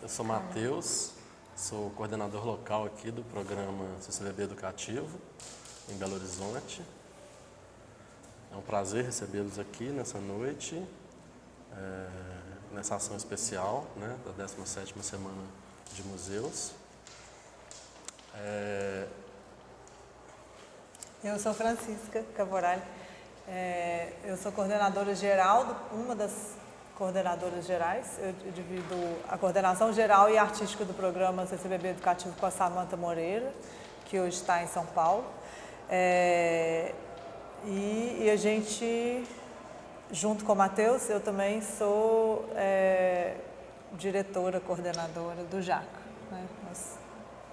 Eu sou Matheus, sou coordenador local aqui do programa CCBB Educativo, em Belo Horizonte. É um prazer recebê-los aqui nessa noite, nessa ação especial, né, da 17ª Semana de Museus. Eu sou Francisca Cavorale, eu sou coordenadora geral, uma das coordenadoras gerais. Eu divido a coordenação geral e artística do programa CCBB Educativo com a Samanta Moreira, que hoje está em São Paulo. E a gente, junto com o Matheus, eu também sou diretora, coordenadora do JACA, né?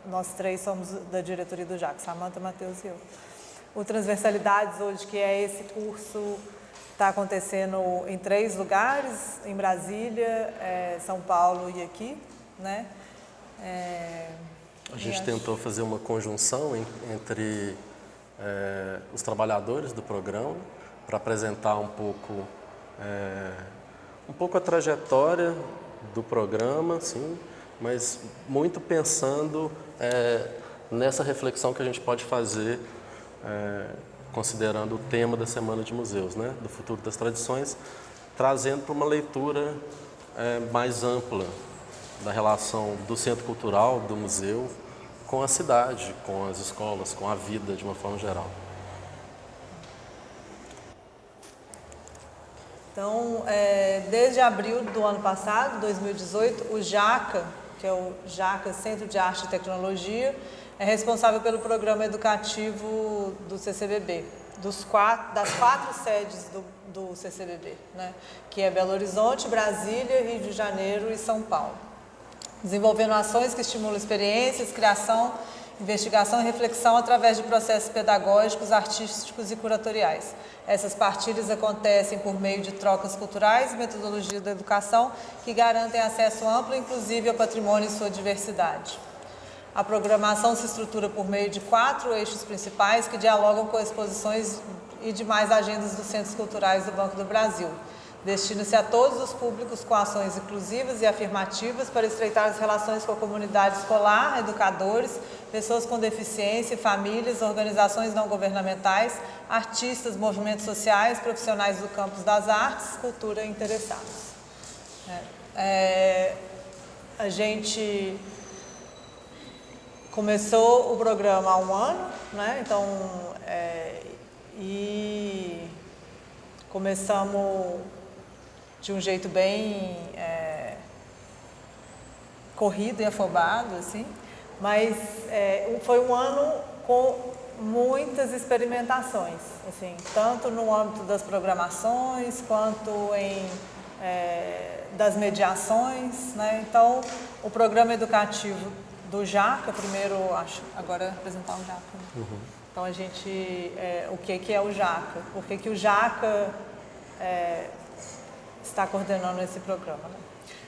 Nós três somos da diretoria do JACA, Samanta, Matheus e eu. O Transversalidades hoje, que é esse curso, está acontecendo em 3 lugares, em Brasília, São Paulo e aqui, né? A gente tentou fazer uma conjunção entre os trabalhadores do programa para apresentar um pouco a trajetória do programa, sim, mas muito pensando nessa reflexão que a gente pode fazer considerando o tema da Semana de Museus, né, do futuro das tradições, trazendo para uma leitura mais ampla da relação do centro cultural, do museu, com a cidade, com as escolas, com a vida de uma forma geral. Então, desde abril do ano passado, 2018, o JACA, que é o JACA Centro de Arte e Tecnologia, é responsável pelo programa educativo do CCBB, das 4 sedes do CCBB, né? Que é Belo Horizonte, Brasília, Rio de Janeiro e São Paulo. Desenvolvendo ações que estimulam experiências, criação, investigação e reflexão através de processos pedagógicos, artísticos e curatoriais. Essas partilhas acontecem por meio de trocas culturais e metodologia da educação que garantem acesso amplo e inclusive ao patrimônio em sua diversidade. A programação se estrutura por meio de 4 eixos principais que dialogam com exposições e demais agendas dos centros culturais do Banco do Brasil. Destina-se a todos os públicos com ações inclusivas e afirmativas para estreitar as relações com a comunidade escolar, educadores, pessoas com deficiência, famílias, organizações não governamentais, artistas, movimentos sociais, profissionais do campo das artes, cultura e interessados. A gente começou o programa há um ano, né? Então, e começamos de um jeito bem corrido e afobado, assim, mas foi um ano com muitas experimentações, assim, tanto no âmbito das programações quanto das mediações, né? Então, o programa educativo do JACA, primeiro, agora apresentar o JACA. Né? Uhum. Então, a gente, o que é o JACA? Por que o JACA está coordenando esse programa? Né?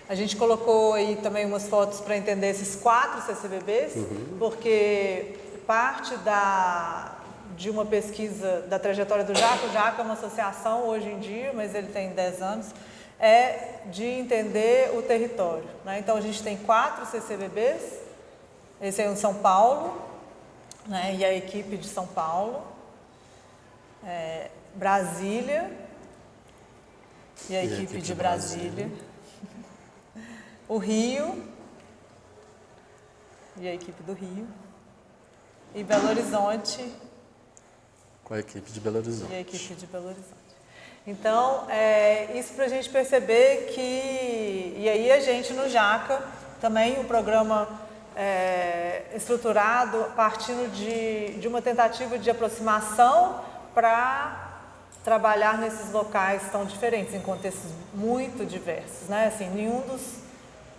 A gente colocou aí também umas fotos para entender esses 4 CCBBs, porque parte de uma pesquisa da trajetória do JACA, o JACA é uma associação hoje em dia, mas ele tem 10 anos, de entender o território. Né? Então, a gente tem 4 CCBBs, esse é em São Paulo, né, e a equipe de São Paulo, Brasília e a equipe de Brasília, o Rio e a equipe do Rio, e Belo Horizonte com a equipe de Belo Horizonte. E a equipe de Belo Horizonte. Então, isso para a gente perceber que... E aí a gente no JACA, também o programa estruturado partindo de uma tentativa de aproximação para trabalhar nesses locais tão diferentes, em contextos muito diversos, né? Assim,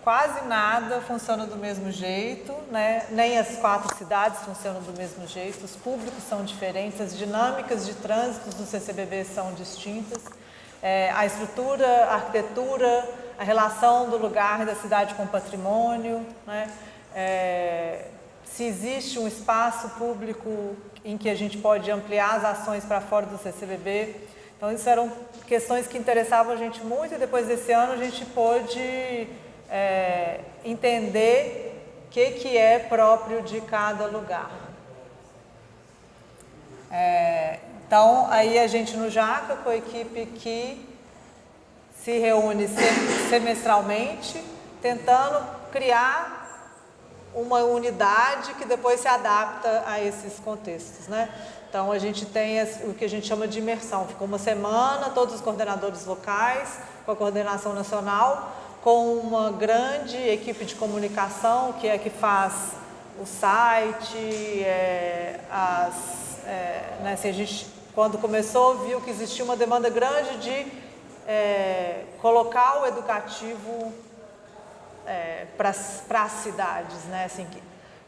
quase nada funciona do mesmo jeito, né? Nem as 4 cidades funcionam do mesmo jeito, os públicos são diferentes, as dinâmicas de trânsito do CCBB são distintas, a estrutura, a arquitetura, a relação do lugar da cidade com o patrimônio, né? Se existe um espaço público em que a gente pode ampliar as ações para fora do CCBB. Então, isso eram questões que interessavam a gente muito, e depois desse ano a gente pôde entender o que é próprio de cada lugar. Então, aí a gente no JACA, com a equipe que se reúne semestralmente, tentando criar uma unidade que depois se adapta a esses contextos, né? Então, a gente tem o que a gente chama de imersão. Ficou uma semana, todos os coordenadores locais, com a coordenação nacional, com uma grande equipe de comunicação, que é que faz o site, né, se a gente, quando começou, viu que existia uma demanda grande de colocar o educativo para as cidades, né? Assim,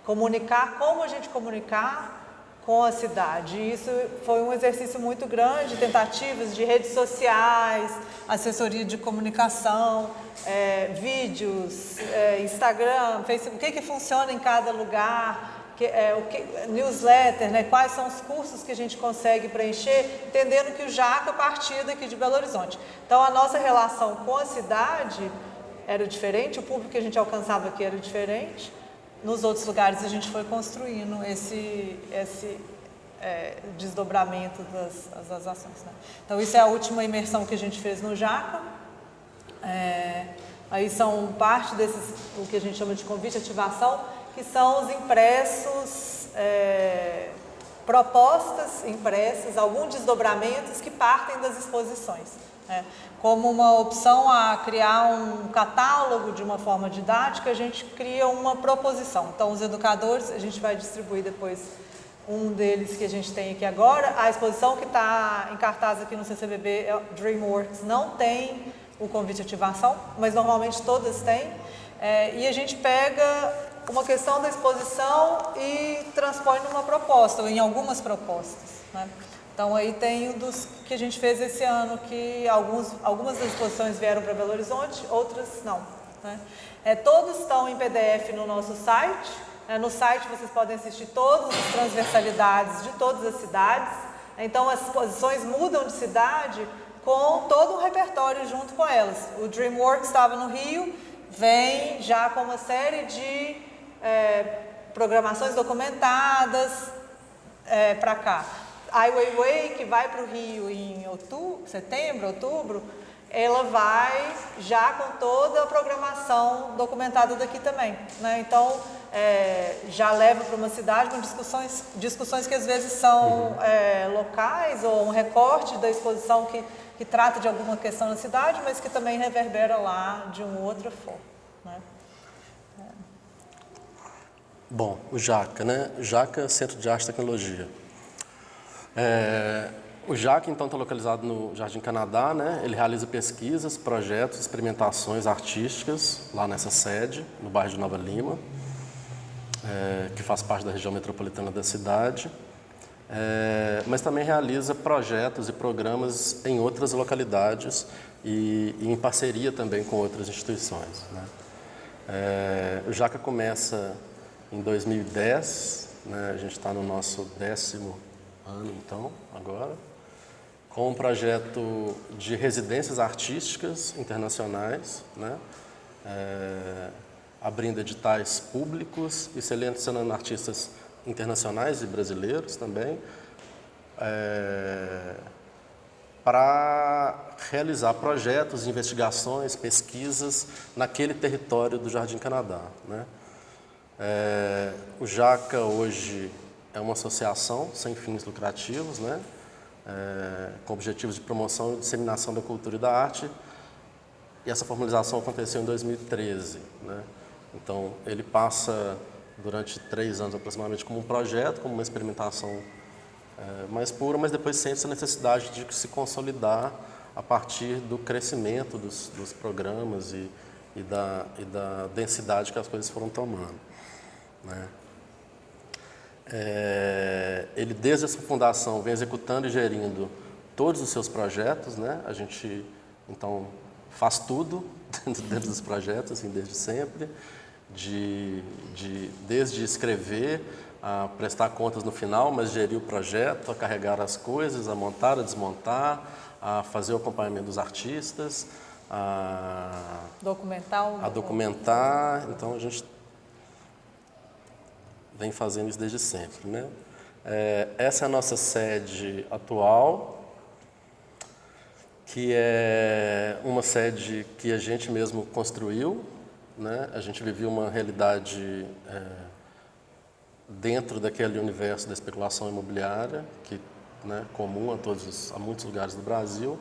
comunicar, como a gente comunicar com a cidade. E isso foi um exercício muito grande, tentativas de redes sociais, assessoria de comunicação, vídeos, Instagram, Facebook, o que funciona em cada lugar, newsletter, né? Quais são os cursos que a gente consegue preencher, entendendo que o JACA partia daqui de Belo Horizonte. Então, a nossa relação com a cidade era diferente, o público que a gente alcançava aqui era diferente. Nos outros lugares a gente foi construindo esse desdobramento das ações, né? Então, isso é a última imersão que a gente fez no JACA. Aí são parte desses, o que a gente chama de convite ativação, que são os impressos, propostas impressas, alguns desdobramentos que partem das exposições, né? Como uma opção a criar um catálogo de uma forma didática, a gente cria uma proposição. Então, os educadores, a gente vai distribuir depois um deles que a gente tem aqui agora. A exposição que está em cartaz aqui no CCBB, DreamWorks, não tem o convite ativação, mas normalmente todas têm. E a gente pega uma questão da exposição e transpõe numa proposta, ou em algumas propostas, né? Então, aí tem o dos que a gente fez esse ano, que algumas das exposições vieram para Belo Horizonte, outras não, né? Todos estão em PDF no nosso site. No site vocês podem assistir todas as transversalidades de todas as cidades. Então, as exposições mudam de cidade com todo um repertório junto com elas. O DreamWorks estava no Rio, vem já com uma série de programações documentadas para cá. Ai Weiwei, que vai para o Rio em setembro, outubro, ela vai já com toda a programação documentada daqui também, né? Então, já leva para uma cidade com discussões que às vezes são locais, ou um recorte da exposição que trata de alguma questão na cidade, mas que também reverbera lá de uma outra forma, né? Bom, o JACA, né? JACA, Centro de Arte e Tecnologia. O JACA, então, está localizado no Jardim Canadá, né? Ele realiza pesquisas, projetos, experimentações artísticas lá nessa sede, no bairro de Nova Lima, que faz parte da região metropolitana da cidade, mas também realiza projetos e programas em outras localidades e em parceria também com outras instituições, né? O JACA começa em 2010, né? A gente está no nosso 10º ano, então, agora, com um projeto de residências artísticas internacionais, né? Abrindo editais públicos e selecionando artistas internacionais e brasileiros também, para realizar projetos, investigações, pesquisas naquele território do Jardim Canadá, né? O JACA hoje é uma associação sem fins lucrativos, né? Com objetivos de promoção e disseminação da cultura e da arte. E essa formalização aconteceu em 2013, né? Então, ele passa durante 3 anos aproximadamente como um projeto, como uma experimentação mais pura, mas depois sente essa necessidade de se consolidar a partir do crescimento dos programas e da densidade que as coisas foram tomando, né? Ele, desde essa fundação, vem executando e gerindo todos os seus projetos, né? A gente, então, faz tudo dentro dos projetos, assim, desde sempre, desde escrever, a prestar contas no final, mas gerir o projeto, a carregar as coisas, a montar, a desmontar, a fazer o acompanhamento dos artistas, a Documental? a documentar. Então a gente vem fazendo isso desde sempre, né? Essa é a nossa sede atual, que é uma sede que a gente mesmo construiu, né? A gente vivia uma realidade dentro daquele universo da especulação imobiliária, que, né, comum a muitos lugares do Brasil.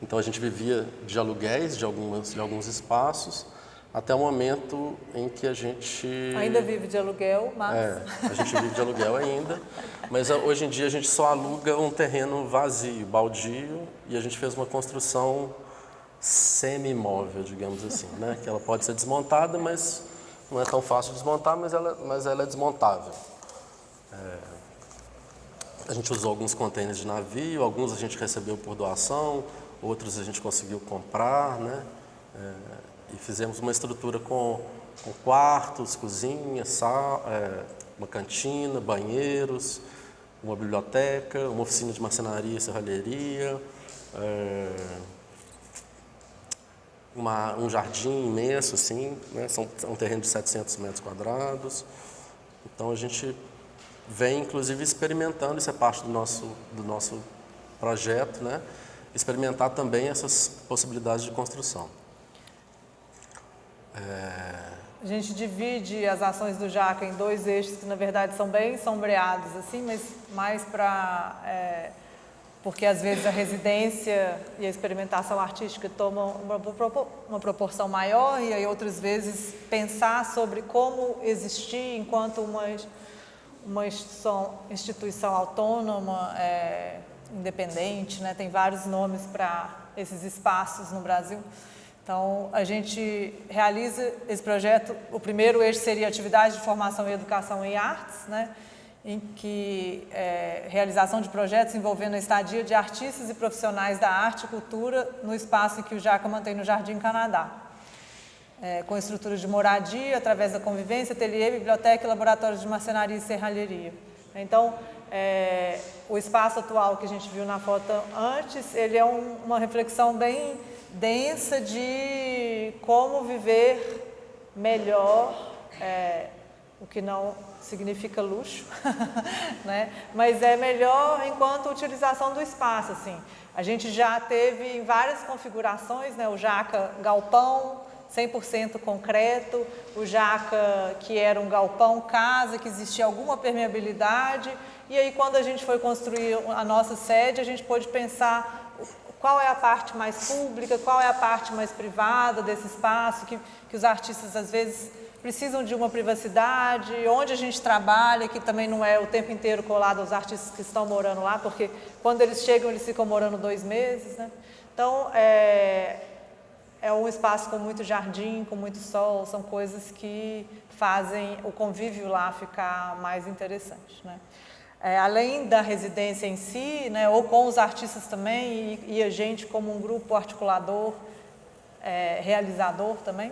Então a gente vivia de aluguéis de alguns espaços, até o momento em que a gente... Ainda vive de aluguel, mas... a gente vive de aluguel ainda, mas hoje em dia a gente só aluga um terreno vazio, baldio, e a gente fez uma construção semi-imóvel, digamos assim, né? Que ela pode ser desmontada, mas não é tão fácil de desmontar, mas ela é desmontável. A gente usou alguns contêineres de navio, alguns a gente recebeu por doação, outros a gente conseguiu comprar, né? E fizemos uma estrutura com quartos, cozinha, uma cantina, banheiros, uma biblioteca, uma oficina de marcenaria e serralheria, um jardim imenso, assim, né? É um terreno de 700 metros quadrados. Então a gente vem, inclusive, experimentando, isso é parte do nosso projeto, né? Experimentar também essas possibilidades de construção. A gente divide as ações do Jaca em dois eixos que, na verdade, são bem sombreados, assim, mas mais para... porque, às vezes, a residência e a experimentação artística tomam uma proporção maior e, aí, outras vezes, pensar sobre como existir enquanto uma instituição autônoma, independente, né? Tem vários nomes para esses espaços no Brasil. Então, a gente realiza esse projeto. O primeiro eixo seria atividade de formação e educação em artes, né? Em que realização de projetos envolvendo a estadia de artistas e profissionais da arte e cultura no espaço que o Jaca mantém no Jardim Canadá. Com estruturas de moradia, através da convivência, ateliê, biblioteca e laboratórios de marcenaria e serralheria. Então, o espaço atual que a gente viu na foto antes, ele é uma reflexão bem densa de como viver melhor, o que não significa luxo, né? Mas é melhor enquanto utilização do espaço, assim. A gente já teve em várias configurações, né? O Jaca galpão, 100% concreto, o Jaca que era um galpão casa, que existia alguma permeabilidade, e aí quando a gente foi construir a nossa sede, a gente pôde pensar qual é a parte mais pública, qual é a parte mais privada desse espaço, que os artistas às vezes precisam de uma privacidade, onde a gente trabalha, que também não é o tempo inteiro colado aos artistas que estão morando lá, porque quando eles chegam, eles ficam morando 2 meses, né? Então, é um espaço com muito jardim, com muito sol, são coisas que fazem o convívio lá ficar mais interessante, né? Além da residência em si, né, ou com os artistas também, e a gente como um grupo articulador, realizador também,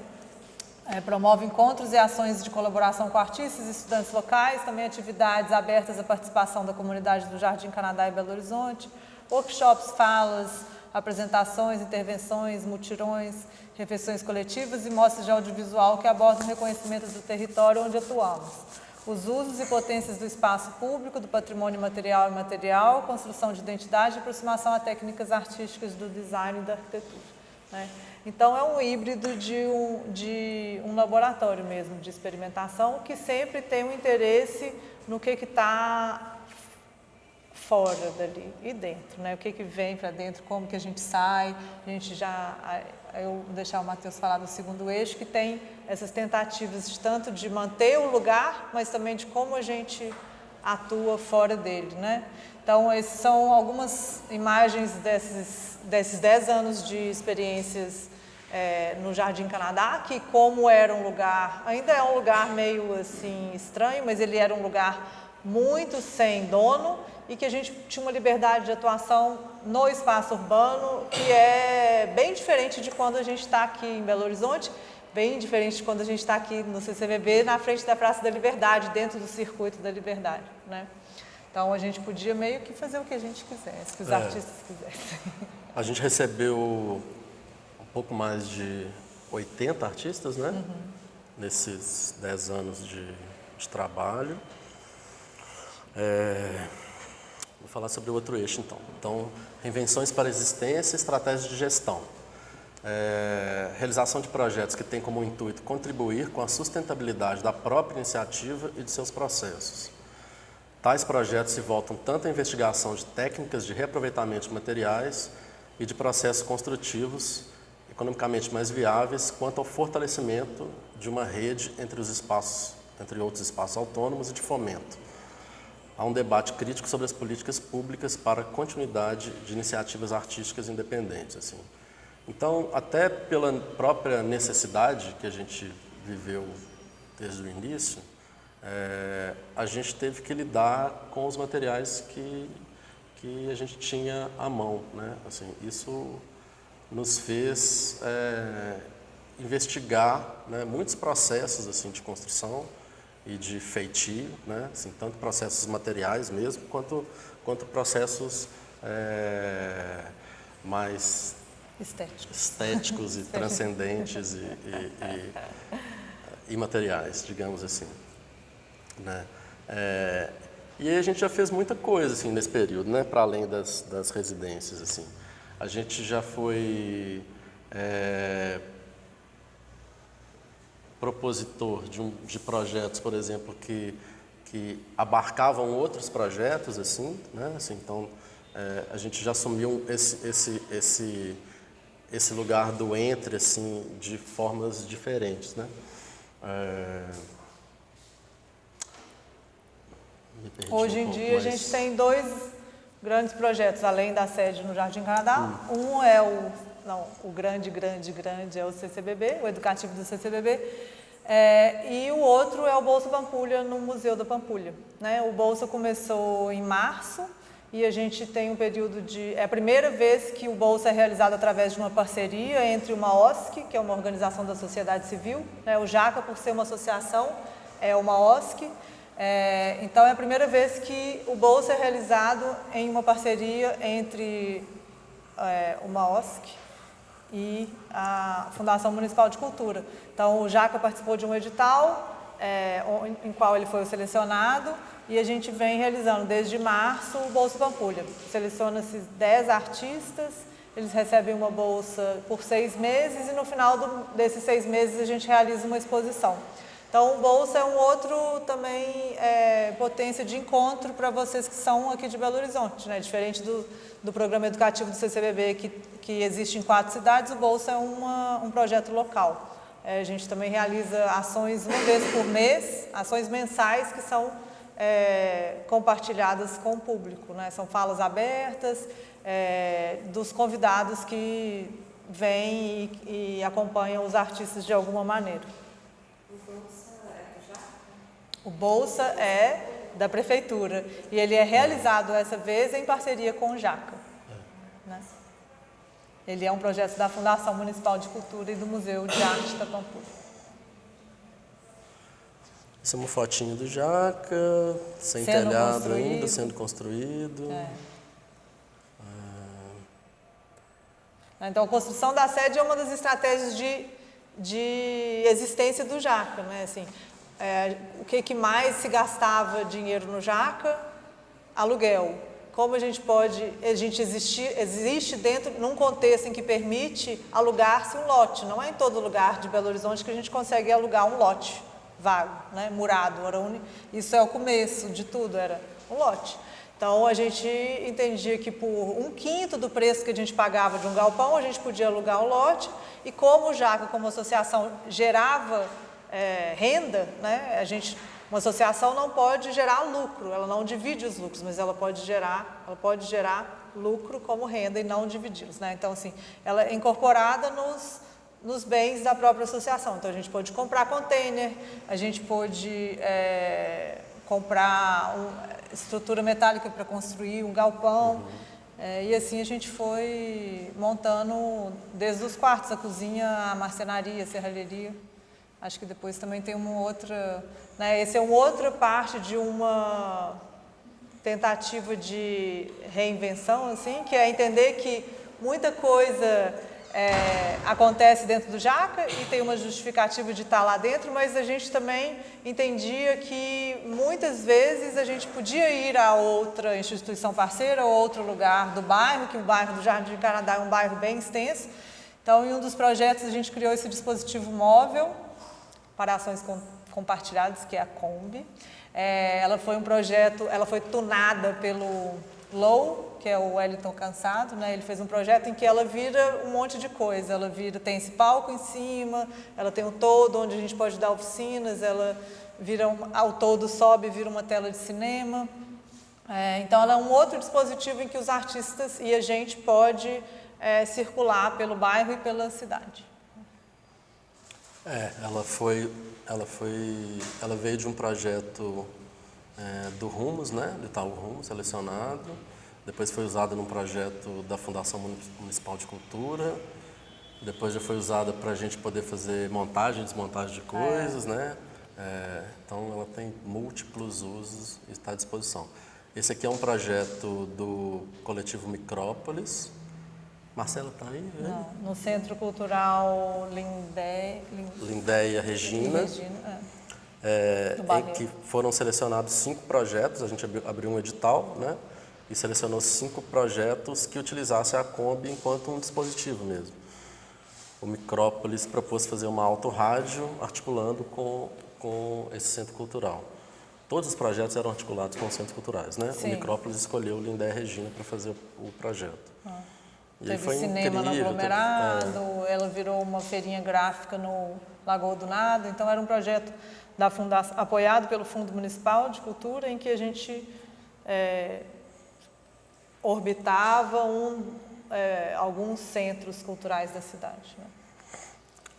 promove encontros e ações de colaboração com artistas e estudantes locais, também atividades abertas à participação da comunidade do Jardim Canadá e Belo Horizonte, workshops, falas, apresentações, intervenções, mutirões, refeições coletivas e mostras de audiovisual que abordam o reconhecimento do território onde atuamos. Os usos e potências do espaço público, do patrimônio material e imaterial, construção de identidade e aproximação a técnicas artísticas do design e da arquitetura, né? Então, é um híbrido de um laboratório mesmo, de experimentação, que sempre tem um interesse no que está fora dali e dentro, né? O que vem para dentro, como que a gente sai. A gente eu vou deixar o Matheus falar do segundo eixo, que tem essas tentativas de tanto de manter o lugar, mas também de como a gente atua fora dele, né? Então, essas são algumas imagens desses 10 anos de experiências no Jardim Canadá, que como era um lugar, ainda é um lugar meio assim estranho, mas ele era um lugar muito sem dono e que a gente tinha uma liberdade de atuação no espaço urbano que é bem diferente de quando a gente está aqui em Belo Horizonte, bem diferente de quando a gente está aqui no CCBB, na frente da Praça da Liberdade, dentro do circuito da Liberdade, né? Então, a gente podia meio que fazer o que a gente quisesse, que os artistas quisessem. A gente recebeu pouco mais de 80 artistas, né? Nesses 10 anos de trabalho. Vou falar sobre o outro eixo, então. Então, reinvenções para a existência e estratégias de gestão. Realização de projetos que têm como intuito contribuir com a sustentabilidade da própria iniciativa e de seus processos. Tais projetos se voltam tanto à investigação de técnicas de reaproveitamento de materiais e de processos construtivos economicamente mais viáveis, quanto ao fortalecimento de uma rede entre outros espaços autônomos e de fomento. Há um debate crítico sobre as políticas públicas para a continuidade de iniciativas artísticas independentes. Assim. Então, até pela própria necessidade que a gente viveu desde o início, a gente teve que lidar com os materiais que a gente tinha à mão, né? Assim, isso nos fez investigar, né, muitos processos assim, de construção e de feitio, né? Assim, tanto processos materiais mesmo, quanto processos mais estéticos e transcendentes e imateriais, digamos assim. Né? E aí a gente já fez muita coisa assim, nesse período, né? Para além das residências. Assim. A gente já foi propositor de projetos, por exemplo, que abarcavam outros projetos, assim, né? Assim, então, a gente já assumiu esse lugar do entre, assim, de formas diferentes, né? Hoje em dia a gente tem 2 grandes projetos, além da sede no Jardim Canadá. Um é o grande é o CCBB, o educativo do CCBB, e o outro é o Bolsa Pampulha no Museu da Pampulha. Né? O Bolsa começou em março e a gente tem um período de... É a primeira vez que o Bolsa é realizado através de uma parceria entre uma OSC, que é uma organização da sociedade civil, né? O JACA, por ser uma associação, é uma OSC. Então, é a primeira vez que o Bolsa é realizado em uma parceria entre uma OSC e a Fundação Municipal de Cultura. Então, o JACA participou de um edital em qual ele foi selecionado e a gente vem realizando desde março o Bolsa Pampulha. Seleciona-se 10 artistas, eles recebem uma bolsa por 6 meses e no final desses 6 meses a gente realiza uma exposição. Então, o Bolsa é um outro também potência de encontro para vocês que são aqui de Belo Horizonte, né? Diferente do programa educativo do CCBB, que existe em 4 cidades, o Bolsa é um projeto local. A gente também realiza ações uma vez por mês, ações mensais que são compartilhadas com o público, né? São falas abertas dos convidados que vêm e acompanham os artistas de alguma maneira. O Bolsa é da Prefeitura e ele é realizado essa vez em parceria com o JACA. Né? Ele é um projeto da Fundação Municipal de Cultura e do Museu de Arte da Pampulha. Essa é uma fotinha do JACA, sem telhado ainda, sendo construído. Então, a construção da sede é uma das estratégias de existência do JACA, né? Assim, o que mais se gastava dinheiro no JACA? Aluguel. Como a gente existe dentro, num contexto em que permite alugar-se um lote. Não é em todo lugar de Belo Horizonte que a gente consegue alugar um lote vago, né? Murado. Isso é o começo de tudo, era um lote. Então, a gente entendia que por 1/5 do preço que a gente pagava de um galpão, a gente podia alugar um lote. E como o JACA, como associação, gerava renda, né? Uma associação não pode gerar lucro, ela não divide os lucros, mas ela pode gerar lucro como renda e não dividi-los. Né? Então, assim, ela é incorporada nos bens da própria associação. Então, a gente pode comprar container, a gente pode comprar estrutura metálica para construir um galpão. E assim a gente foi montando desde os quartos, a cozinha, a marcenaria, a serralheria. Acho que depois também tem uma outra... Né, essa é uma outra parte de uma tentativa de reinvenção, assim, que é entender que muita coisa acontece dentro do Jaca e tem uma justificativa de estar lá dentro, mas a gente também entendia que muitas vezes a gente podia ir a outra instituição parceira ou outro lugar do bairro, que o bairro do Jardim Canadá é um bairro bem extenso. Então, em um dos projetos, a gente criou esse dispositivo móvel para ações compartilhadas, que é a Kombi. Ela foi um projeto, ela foi tunada pelo Low, que é o Wellington Cansado, né? Ele fez um projeto em que ela vira um monte de coisa. Ela tem esse palco em cima, ela tem um todo onde a gente pode dar oficinas, ela vira ao todo sobe e vira uma tela de cinema. Então, ela é um outro dispositivo em que os artistas e a gente pode circular pelo bairro e pela cidade. Ela veio de um projeto do Rumos, né, do Itaú Rumos, selecionado. Depois foi usada num projeto da Fundação Municipal de Cultura. Depois já foi usada para a gente poder fazer montagem e desmontagem de coisas, né? Então ela tem múltiplos usos e está à disposição. Esse aqui é um projeto do coletivo Micrópolis. Marcela está aí? Não, no Centro Cultural Lindéia Regina. Em que foram selecionados 5 projetos, a gente abriu um edital, né? E selecionou 5 projetos que utilizassem a Kombi enquanto um dispositivo mesmo. O Micrópolis propôs fazer uma autorrádio articulando com esse centro cultural. Todos os projetos eram articulados com os centros culturais, né? Sim. O Micrópolis escolheu o Lindéia Regina para fazer o projeto. E teve foi cinema incrível, no aglomerado, ela virou uma feirinha gráfica no Lagoa do Nado. Então, era um projeto da fundação, apoiado pelo Fundo Municipal de Cultura, em que a gente orbitava alguns centros culturais da cidade. Né?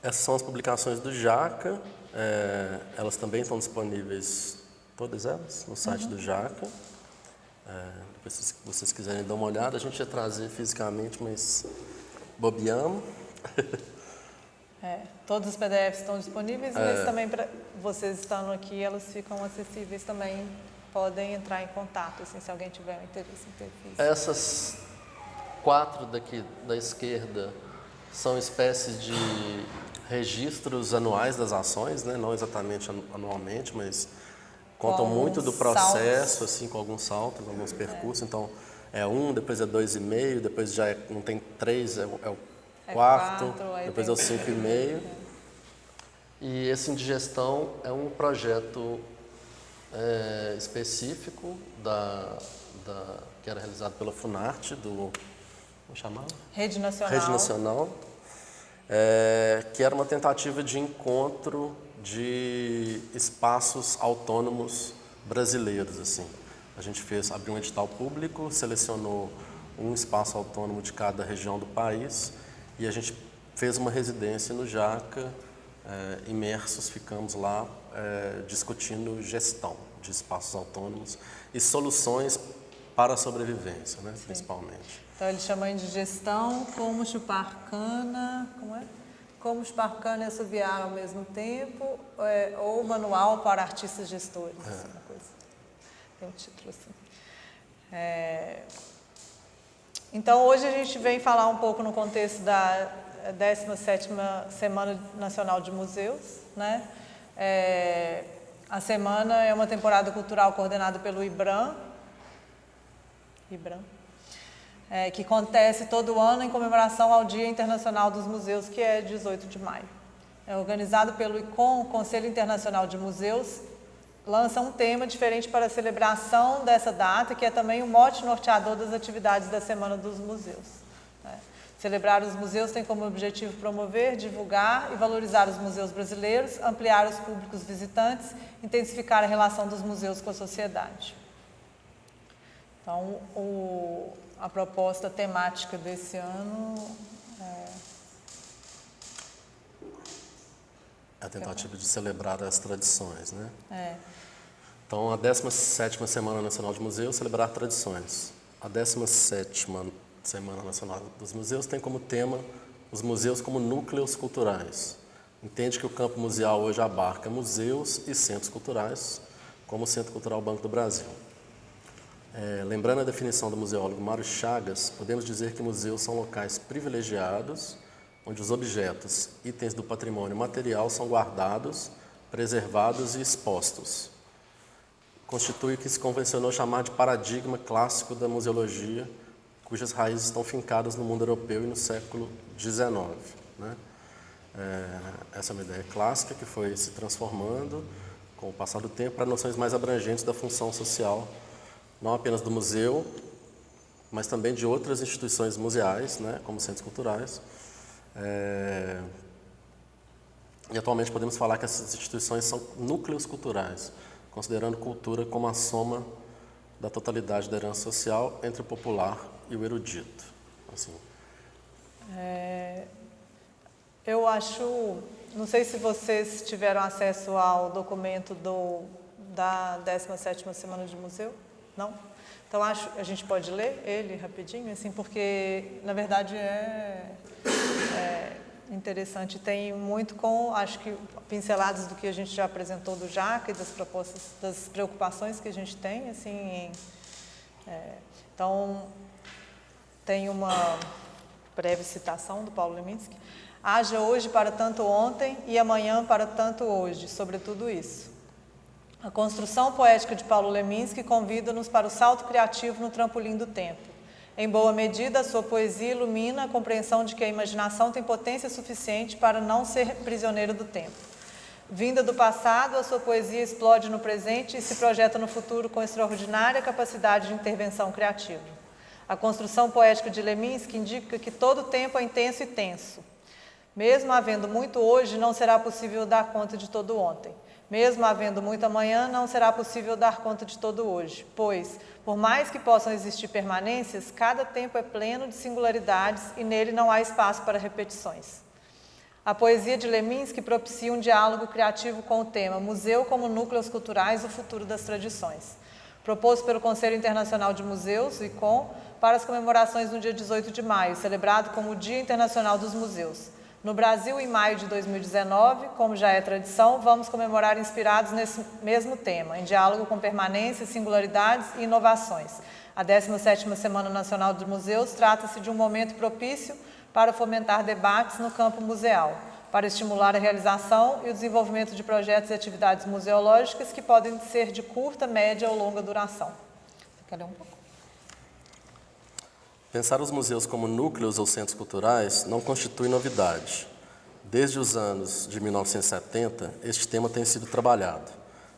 Essas são as publicações do Jaca. Elas também estão disponíveis, todas elas, no site do Jaca. Depois, se vocês quiserem dar uma olhada, a gente ia trazer fisicamente, mas bobeamos. Todos os PDFs estão disponíveis, mas também para vocês estando aqui, elas ficam acessíveis também. Podem entrar em contato, assim, se alguém tiver um interesse em ter físico. Essas 4 daqui da esquerda são espécies de registros anuais das ações, né? Não exatamente anualmente, mas contam muito do processo, assim, com alguns saltos, alguns percursos. Então, é 1, depois é 2,5, depois já não tem 3, é o 4, depois é o 5,5. E esse Indigestão é um projeto específico que era realizado pela Funarte, como chamava? Rede Nacional. Rede Nacional, que era uma tentativa de encontro de espaços autônomos brasileiros, assim. A gente abriu um edital público, selecionou um espaço autônomo de cada região do país e a gente fez uma residência no Jaca, imersos, ficamos lá discutindo gestão de espaços autônomos e soluções para a sobrevivência, né, principalmente. Então, eles chamam de gestão, como chupar cana, como é? Como chupar cana e assoviar ao mesmo tempo, ou manual para artistas gestores, uma coisa. Tem um título assim. Então, hoje a gente vem falar um pouco no contexto da 17ª Semana Nacional de Museus, né? A semana é uma temporada cultural coordenada pelo IBRAM, que acontece todo ano em comemoração ao Dia Internacional dos Museus, que é 18 de maio. É organizado pelo ICOM, Conselho Internacional de Museus, lança um tema diferente para a celebração dessa data, que é também o mote norteador das atividades da Semana dos Museus. Celebrar os museus tem como objetivo promover, divulgar e valorizar os museus brasileiros, ampliar os públicos visitantes, intensificar a relação dos museus com a sociedade. Então, a proposta temática desse ano a tentativa de celebrar as tradições, né? Então, a 17ª Semana Nacional de Museus, celebrar tradições. A 17ª Semana Nacional dos Museus tem como tema os museus como núcleos culturais. Entende que o campo museal hoje abarca museus e centros culturais, como o Centro Cultural Banco do Brasil. Lembrando a definição do museólogo Mário Chagas, podemos dizer que museus são locais privilegiados onde os objetos, itens do patrimônio material são guardados, preservados e expostos. Constitui o que se convencionou chamar de paradigma clássico da museologia, cujas raízes estão fincadas no mundo europeu e no século XIX. Né? Essa é uma ideia clássica que foi se transformando com o passar do tempo para noções mais abrangentes da função social, não apenas do museu, mas também de outras instituições museais, né, como centros culturais. E atualmente podemos falar que essas instituições são núcleos culturais, considerando cultura como a soma da totalidade da herança social entre o popular e o erudito. Assim. Eu acho, não sei se vocês tiveram acesso ao documento da 17ª Semana de Museu, não? Então, a gente pode ler ele rapidinho, assim, porque, na verdade, é interessante. Tem muito com, acho que, pinceladas do que a gente já apresentou do JACA e das propostas, das preocupações que a gente tem, assim. Então, tem uma breve citação do Paulo Leminski. Haja hoje para tanto ontem e amanhã para tanto hoje, sobre tudo isso. A construção poética de Paulo Leminski convida-nos para o salto criativo no trampolim do tempo. Em boa medida, a sua poesia ilumina a compreensão de que a imaginação tem potência suficiente para não ser prisioneira do tempo. Vinda do passado, a sua poesia explode no presente e se projeta no futuro com extraordinária capacidade de intervenção criativa. A construção poética de Leminski indica que todo tempo é intenso e tenso. Mesmo havendo muito hoje, não será possível dar conta de todo ontem. Mesmo havendo muito amanhã, não será possível dar conta de todo hoje, pois, por mais que possam existir permanências, cada tempo é pleno de singularidades e nele não há espaço para repetições. A poesia de Leminski propicia um diálogo criativo com o tema Museu como Núcleos Culturais, o Futuro das Tradições, proposto pelo Conselho Internacional de Museus, o ICOM, para as comemorações no dia 18 de maio, celebrado como o Dia Internacional dos Museus. No Brasil, em maio de 2019, como já é tradição, vamos comemorar inspirados nesse mesmo tema, em diálogo com permanências, singularidades e inovações. A 17ª Semana Nacional de Museus trata-se de um momento propício para fomentar debates no campo museal, para estimular a realização e o desenvolvimento de projetos e atividades museológicas que podem ser de curta, média ou longa duração. Você quer ler um pouco? Pensar os museus como núcleos ou centros culturais não constitui novidade. Desde os anos de 1970, este tema tem sido trabalhado.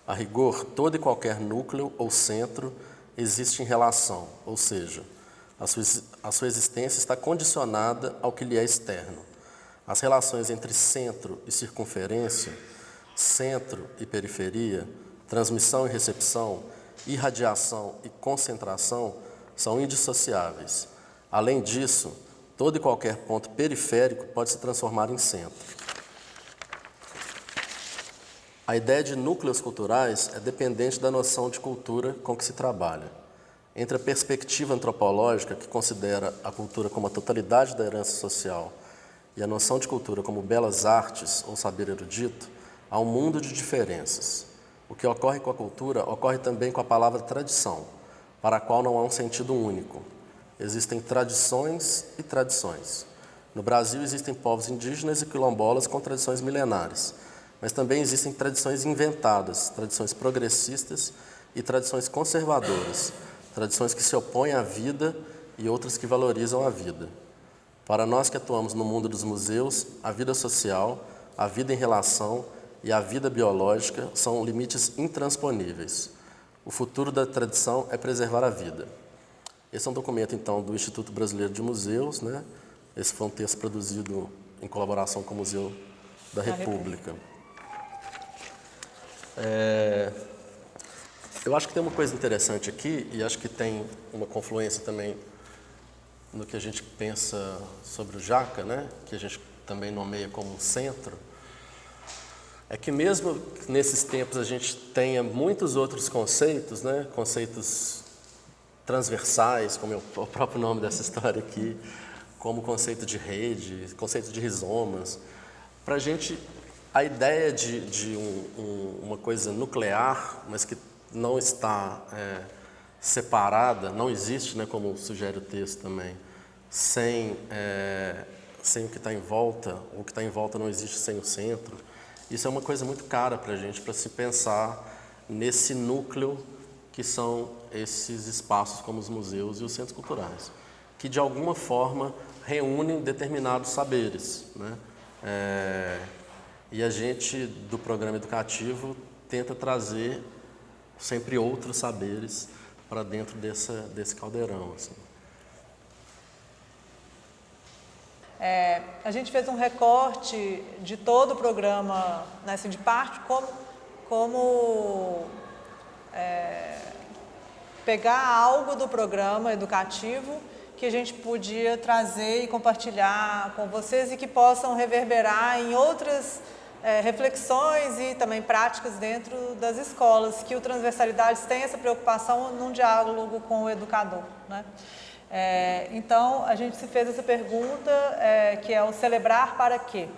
A rigor, todo e qualquer núcleo ou centro existe em relação, ou seja, a sua existência está condicionada ao que lhe é externo. As relações entre centro e circunferência, centro e periferia, transmissão e recepção, irradiação e concentração são indissociáveis. Além disso, todo e qualquer ponto periférico pode se transformar em centro. A ideia de núcleos culturais é dependente da noção de cultura com que se trabalha. Entre a perspectiva antropológica, que considera a cultura como a totalidade da herança social, e a noção de cultura como belas artes ou saber erudito, há um mundo de diferenças. O que ocorre com a cultura ocorre também com a palavra tradição, para a qual não há um sentido único. Existem tradições e tradições. No Brasil existem povos indígenas e quilombolas com tradições milenares, mas também existem tradições inventadas, tradições progressistas e tradições conservadoras, tradições que se opõem à vida e outras que valorizam a vida. Para nós que atuamos no mundo dos museus, a vida social, a vida em relação e a vida biológica são limites intransponíveis. O futuro da tradição é preservar a vida. Esse é um documento, então, do Instituto Brasileiro de Museus, né? Esse foi um texto produzido em colaboração com o Museu da República. Eu acho que tem uma coisa interessante aqui, e acho que tem uma confluência também no que a gente pensa sobre o JACA, né? Que a gente também nomeia como centro, é que mesmo nesses tempos a gente tenha muitos outros conceitos, né? Conceitos transversais, como é o próprio nome dessa história aqui, como o conceito de rede, conceito de rizomas. Para a gente, a ideia de uma coisa nuclear, mas que não está separada, não existe, né, como sugere o texto também, sem sem o que está em volta, ou o que está em volta não existe sem o centro. Isso é uma coisa muito cara para a gente, para se pensar nesse núcleo que são esses espaços como os museus e os centros culturais, que de alguma forma reúnem determinados saberes, né? E a gente, do programa educativo, tenta trazer sempre outros saberes para dentro desse caldeirão, assim. A gente fez um recorte de todo o programa, né, assim, de parte, como pegar algo do programa educativo que a gente podia trazer e compartilhar com vocês e que possam reverberar em outras reflexões e também práticas dentro das escolas, que o Transversalidades tem essa preocupação num diálogo com o educador, né? Então, a gente se fez essa pergunta, que é o celebrar para quê?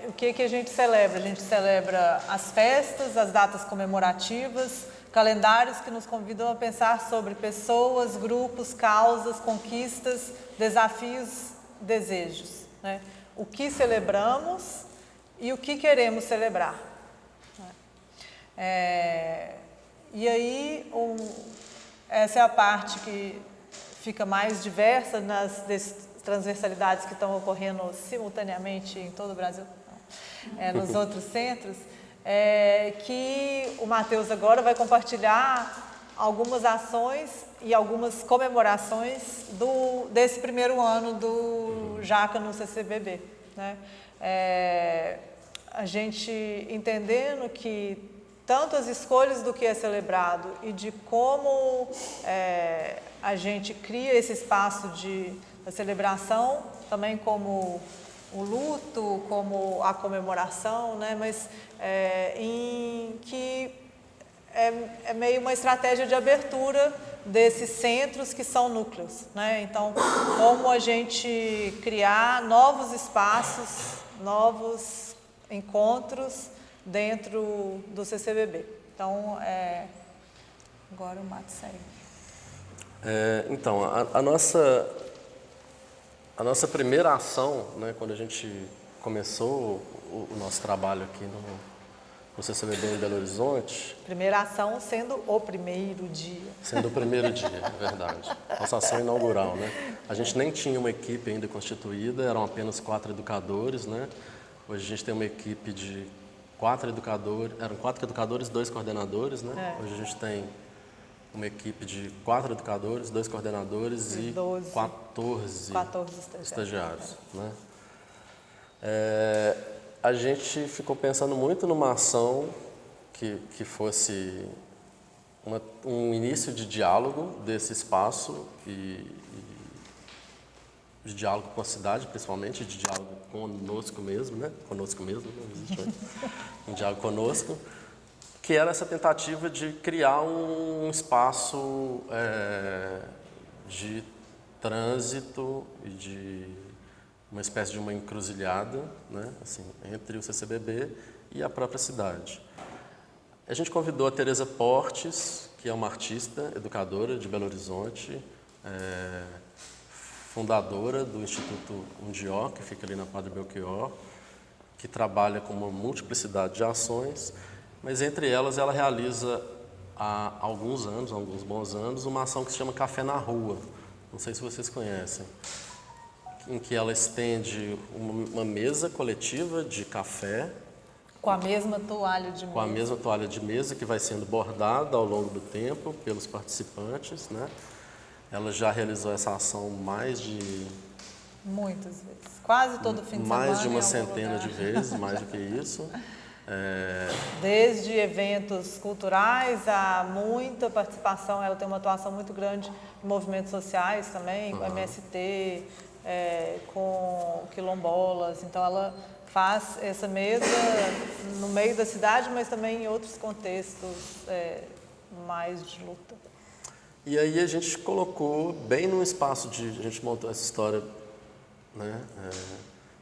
O que a gente celebra? A gente celebra as festas, as datas comemorativas, calendários que nos convidam a pensar sobre pessoas, grupos, causas, conquistas, desafios, desejos, né? O que celebramos e o que queremos celebrar. E aí, essa é a parte que fica mais diversa nas transversalidades que estão ocorrendo simultaneamente em todo o Brasil, nos outros centros, que o Matheus agora vai compartilhar algumas ações e algumas comemorações desse primeiro ano do JACA no CCBB, né? A gente entendendo que tanto as escolhas do que é celebrado e de como a gente cria esse espaço da celebração, também como o luto, como a comemoração, né? Mas em que é meio uma estratégia de abertura desses centros que são núcleos, né? Então, como a gente criar novos espaços, novos encontros dentro do CCBB. Então, agora o Mato segue. Então, a nossa primeira ação, né, quando a gente começou o nosso trabalho aqui no CCBB em Belo Horizonte... Primeira ação sendo o primeiro dia. Sendo o primeiro dia, é verdade. Nossa ação inaugural, né? A gente nem tinha uma equipe ainda constituída, eram apenas 4 educadores, né? Hoje a gente tem uma equipe de 4 educadores, eram 4 educadores, 2 coordenadores, né? Hoje a gente tem uma equipe de 4 educadores, 2 coordenadores e 14 estagiários, né? A gente ficou pensando muito numa ação que fosse um início de diálogo desse espaço e de diálogo com a cidade, principalmente, de diálogo conosco mesmo, né? Conosco mesmo, não existe um diálogo conosco, que era essa tentativa de criar um espaço de trânsito e de uma espécie de uma encruzilhada, né? Assim, entre o CCBB e a própria cidade. A gente convidou a Tereza Portes, que é uma artista, educadora de Belo Horizonte, fundadora do Instituto Undió, que fica ali na Padre Belchior, que trabalha com uma multiplicidade de ações, mas entre elas ela realiza há alguns bons anos, uma ação que se chama Café na Rua. Não sei se vocês conhecem. Em que ela estende uma mesa coletiva de café. Com a mesma toalha de mesa. Com a mesma toalha de mesa que vai sendo bordada ao longo do tempo pelos participantes, né? Ela já realizou essa ação muitas vezes. Quase todo fim de semana. Mais de uma centena de vezes, mais do que isso. Desde eventos culturais a muita participação, ela tem uma atuação muito grande em movimentos sociais também, com MST, com quilombolas. Então ela faz essa mesa no meio da cidade, mas também em outros contextos mais de luta. E aí a gente colocou bem num espaço a gente montou essa história, né,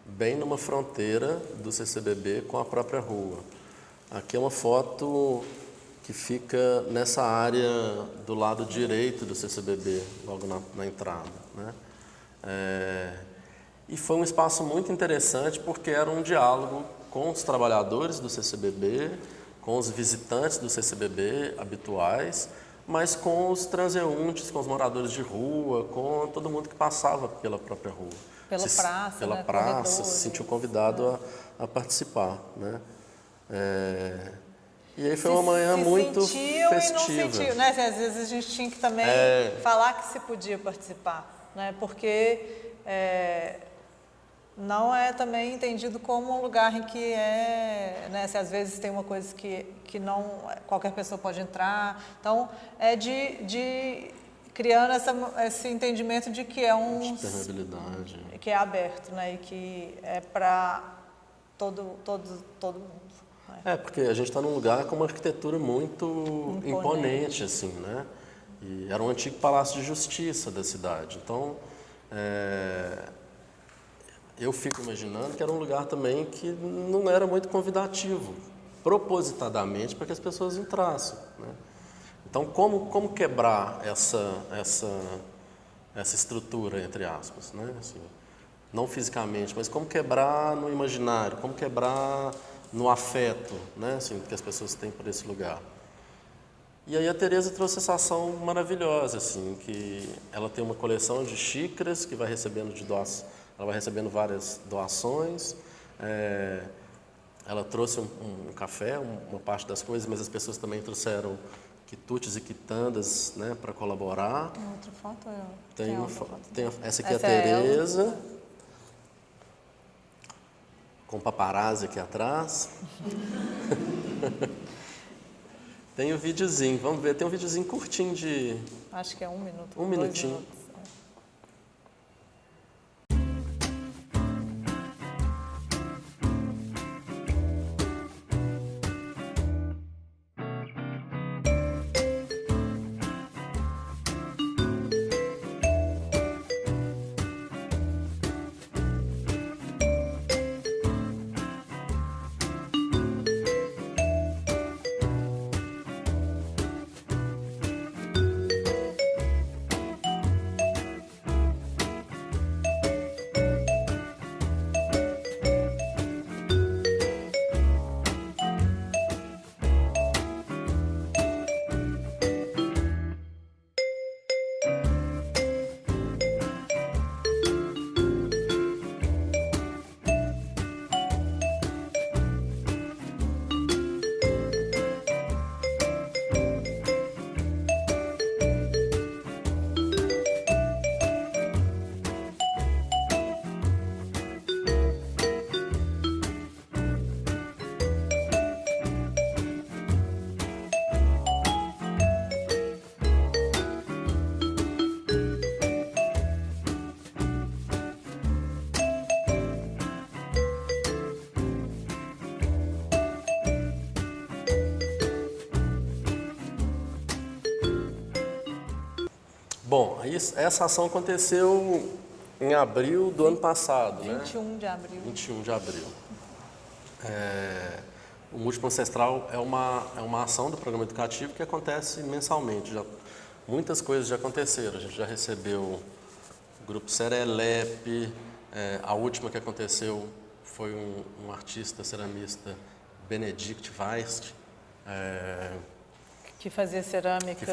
bem numa fronteira do CCBB com a própria rua. Aqui é uma foto que fica nessa área do lado direito do CCBB, logo na entrada, né? E foi um espaço muito interessante porque era um diálogo com os trabalhadores do CCBB, com os visitantes do CCBB habituais, mas com os transeuntes, com os moradores de rua, com todo mundo que passava pela própria rua. Pela praça, se sentiu convidado a participar, né? E aí foi uma manhã muito festiva. E não sentiu, né? Assim, às vezes a gente tinha que também falar que se podia participar, né? Porque não é também entendido como um lugar em que né? Se às vezes tem uma coisa que não qualquer pessoa pode entrar. Então, de criando esse entendimento de que é permeabilidade. Que é aberto, né? E que é para todo mundo. Porque a gente está num lugar com uma arquitetura muito imponente, assim, né? E era um antigo palácio de justiça da cidade. Então, eu fico imaginando que era um lugar também que não era muito convidativo, propositadamente, para que as pessoas entrassem, né? Então, como quebrar essa estrutura, entre aspas, né? Assim, não fisicamente, mas como quebrar no imaginário, como quebrar no afeto, né? Assim, que as pessoas têm por esse lugar. E aí a Tereza trouxe essa ação maravilhosa, assim, que ela tem uma coleção de xícaras que vai recebendo ela vai recebendo várias doações. Ela trouxe um café, uma parte das coisas, mas as pessoas também trouxeram quitutes e quitandas, né, para colaborar. Tem outra foto? Essa aqui é a Tereza, com paparazzi aqui atrás. Tem o videozinho, vamos ver, tem um videozinho curtinho de... Acho que é 1 minuto. 1 minutinho. 2 minutos. Bom, essa ação aconteceu em abril do ano passado, 21 de abril. 21 de abril. O Múltiplo Ancestral é uma ação do programa educativo que acontece mensalmente. Muitas coisas já aconteceram. A gente já recebeu o grupo Serelepe. A última que aconteceu foi um artista ceramista, Benedict Weist, que fazia cerâmica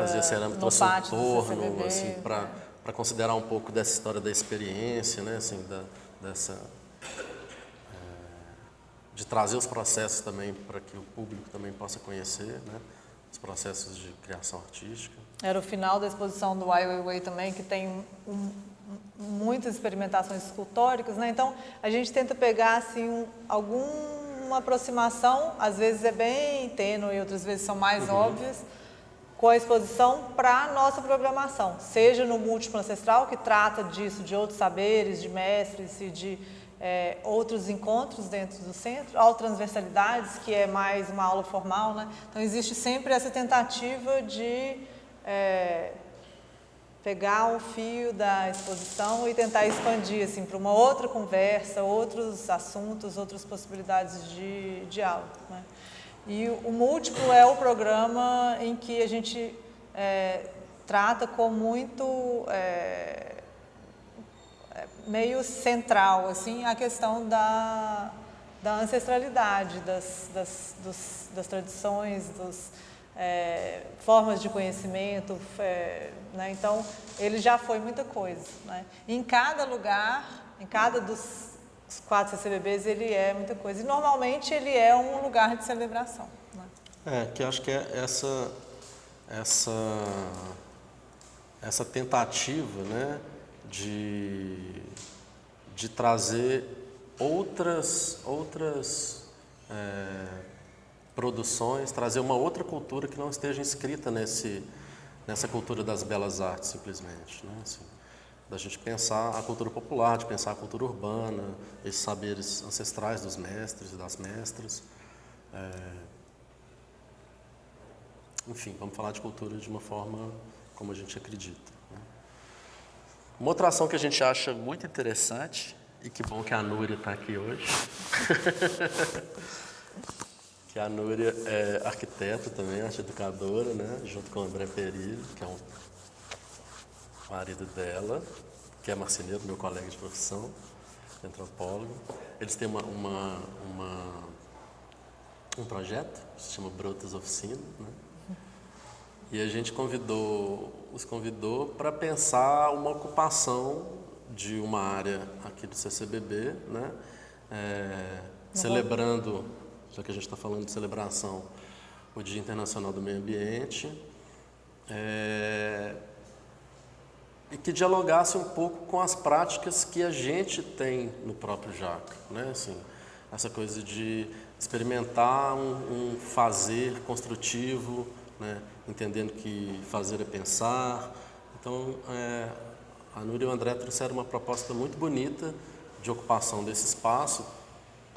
no trouxe pátio um do torno, CCBB, assim, para considerar um pouco dessa história da experiência, né, assim, de trazer os processos também para que o público também possa conhecer, né, os processos de criação artística. Era o final da exposição do Ai Weiwei também, que tem muitas experimentações escultóricas, né? Então a gente tenta pegar assim alguma aproximação, às vezes é bem tênue, outras vezes são mais óbvias, com a exposição para a nossa programação, seja no Múltiplo Ancestral, que trata disso, de outros saberes, de mestres e de outros encontros dentro do centro, ao Transversalidades, que é mais uma aula formal, né? Então existe sempre essa tentativa de pegar um fio da exposição e tentar expandir assim, para uma outra conversa, outros assuntos, outras possibilidades de diálogo, né? E o Múltiplo é o programa em que a gente trata com muito meio central, assim, a questão da ancestralidade, das tradições, formas de conhecimento, né? Então, ele já foi muita coisa, né? Em cada lugar, em cada dos 4 CCBBs, ele é muita coisa. E, normalmente, ele é um lugar de celebração, né? Que eu acho que é essa tentativa, né, de trazer outras produções, trazer uma outra cultura que não esteja inscrita nessa cultura das belas artes, simplesmente, né? Assim, da gente pensar a cultura popular, de pensar a cultura urbana, esses saberes ancestrais dos mestres e das mestras. Enfim, vamos falar de cultura de uma forma como a gente acredita, né? Uma outra ação que a gente acha muito interessante, e que bom que a Núria está aqui hoje, que a Núria é arquiteta também, arte educadora, né? Junto com o André Perillo, que é o marido dela, que é marceneiro, meu colega de profissão, antropólogo. Eles têm um projeto que se chama Brotas Oficina, né? E a gente os convidou para pensar uma ocupação de uma área aqui do CCBB, né? Celebrando, já que a gente está falando de celebração, o Dia Internacional do Meio Ambiente, e que dialogasse um pouco com as práticas que a gente tem no próprio Jaca, né? Assim, essa coisa de experimentar um fazer construtivo, né? Entendendo que fazer é pensar. Então, a Núria e o André trouxeram uma proposta muito bonita de ocupação desse espaço,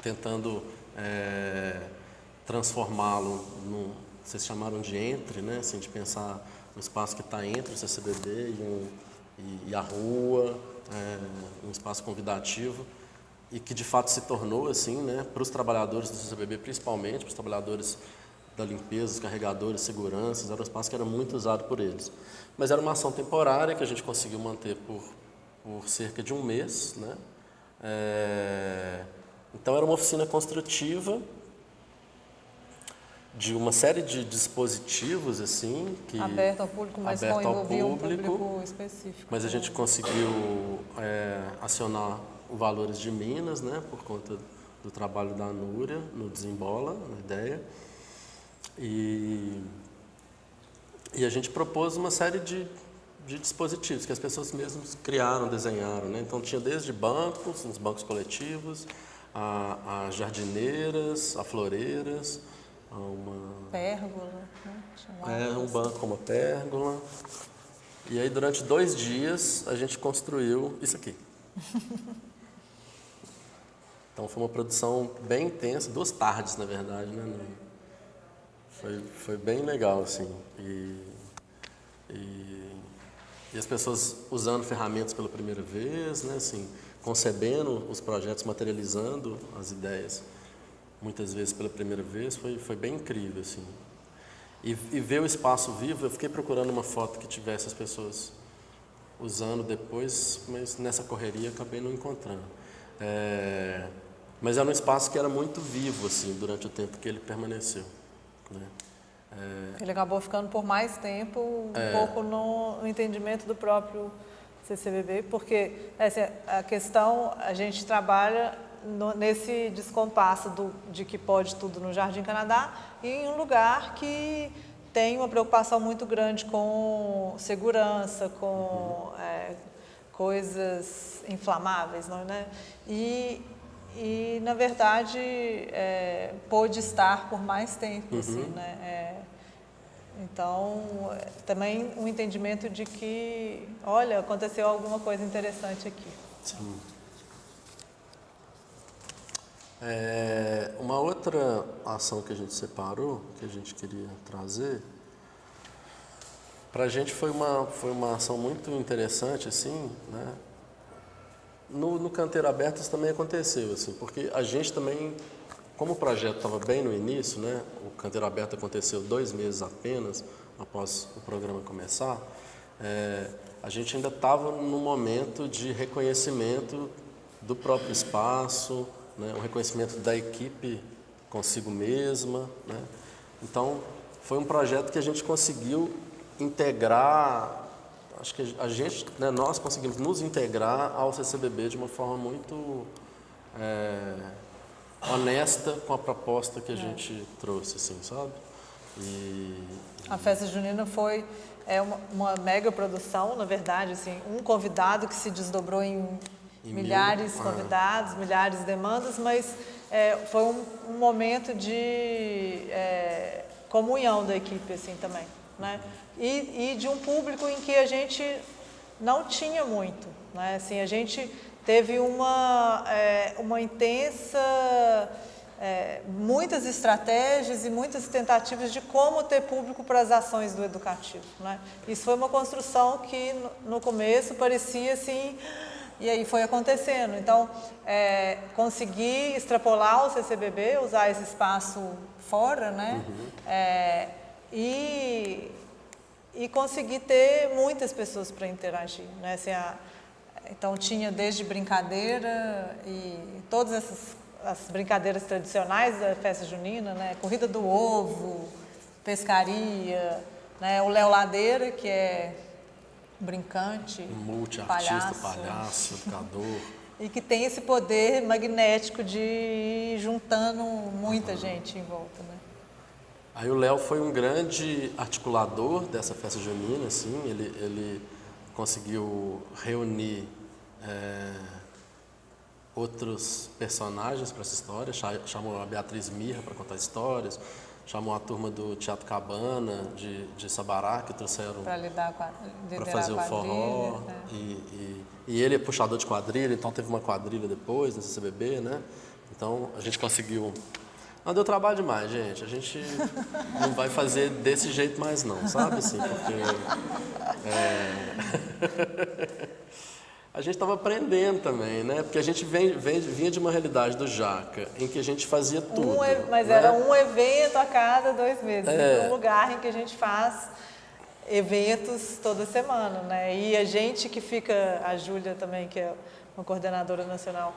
tentando transformá-lo vocês chamaram de entre, né? Assim, de pensar no espaço que está entre o CCBB e a rua, um espaço convidativo, e que de fato se tornou assim, né? Para os trabalhadores do CCBB, principalmente, para os trabalhadores da limpeza, os carregadores, seguranças, era um espaço que era muito usado por eles. Mas era uma ação temporária que a gente conseguiu manter por cerca de um mês, né? Então era uma oficina construtiva de uma série de dispositivos assim que aberto ao público, mas envolvia um público específico. Mas a gente conseguiu acionar valores de Minas, né? Por conta do trabalho da Núria no Desembola, na ideia. E a gente propôs uma série de dispositivos que as pessoas mesmas criaram, desenharam, né? Então tinha desde bancos, uns bancos coletivos, a jardineiras, a floreiras, uma pérgola, né? Um banco com uma pérgola. E aí durante 2 dias a gente construiu isso aqui. Então foi uma produção bem intensa, 2 tardes na verdade, né? Foi bem legal, assim, e as pessoas usando ferramentas pela primeira vez, né, assim, concebendo os projetos, materializando as ideias, muitas vezes pela primeira vez, foi bem incrível, assim. E ver o espaço vivo, eu fiquei procurando uma foto que tivesse as pessoas usando depois, mas nessa correria acabei não encontrando. Mas era um espaço que era muito vivo, assim, durante o tempo que ele permaneceu, né? Ele acabou ficando por mais tempo, um pouco no entendimento do próprio CCBB, porque a questão, a gente trabalha nesse descompasso de que pode tudo no Jardim Canadá e em um lugar que tem uma preocupação muito grande com segurança, com coisas inflamáveis, não é? E na verdade, pôde estar por mais tempo, assim, né? Então, também um entendimento de que, olha, aconteceu alguma coisa interessante aqui. Sim. Uma outra ação que a gente separou, que a gente queria trazer, para a gente foi uma ação muito interessante, assim, né? No Canteiro Aberto isso também aconteceu, assim, porque a gente também, como o projeto estava bem no início, né? O Canteiro Aberto aconteceu 2 meses apenas após o programa começar, a gente ainda estava no momento de reconhecimento do próprio espaço, né? O reconhecimento da equipe consigo mesma, né? Então, foi um projeto que a gente conseguiu integrar, acho que a gente, né, nós conseguimos nos integrar ao CCBB de uma forma muito honesta com a proposta que a gente trouxe, assim, sabe? A festa junina foi uma mega produção, na verdade, assim, um convidado que se desdobrou em milhares de convidados, milhares de demandas, mas foi um momento de comunhão da equipe, assim, também, né? E de um público em que a gente não tinha muito, né? Assim, a gente teve uma intensa, muitas estratégias e muitas tentativas de como ter público para as ações do educativo, né? Isso foi uma construção que no começo parecia assim, e aí foi acontecendo. Então, conseguir extrapolar o CCBB, usar esse espaço fora, né? E conseguir ter muitas pessoas para interagir, né? Assim, então tinha desde brincadeira e todas as brincadeiras tradicionais da festa junina, né? Corrida do ovo, pescaria, né? O Léo Ladeira, que é brincante, multiartista, palhaço, educador. E que tem esse poder magnético de ir juntando muita gente em volta, né? Aí o Léo foi um grande articulador dessa festa junina, assim, ele conseguiu reunir outros personagens para essa história, chamou a Beatriz Mirra para contar histórias, chamou a turma do Teatro Cabana, de Sabará, que trouxeram para fazer o forró, e ele é puxador de quadrilha, então teve uma quadrilha depois, nesse CBB, né? Então a gente conseguiu... Não, deu trabalho demais, gente. A gente não vai fazer desse jeito mais não, sabe? Assim, porque a gente estava aprendendo também, né? Porque a gente vinha de uma realidade do Jaca, em que a gente fazia tudo. Mas né? Era um evento a cada 2 meses. Um lugar em que a gente faz eventos toda semana, né? E a gente que fica, a Júlia também, que é uma coordenadora nacional,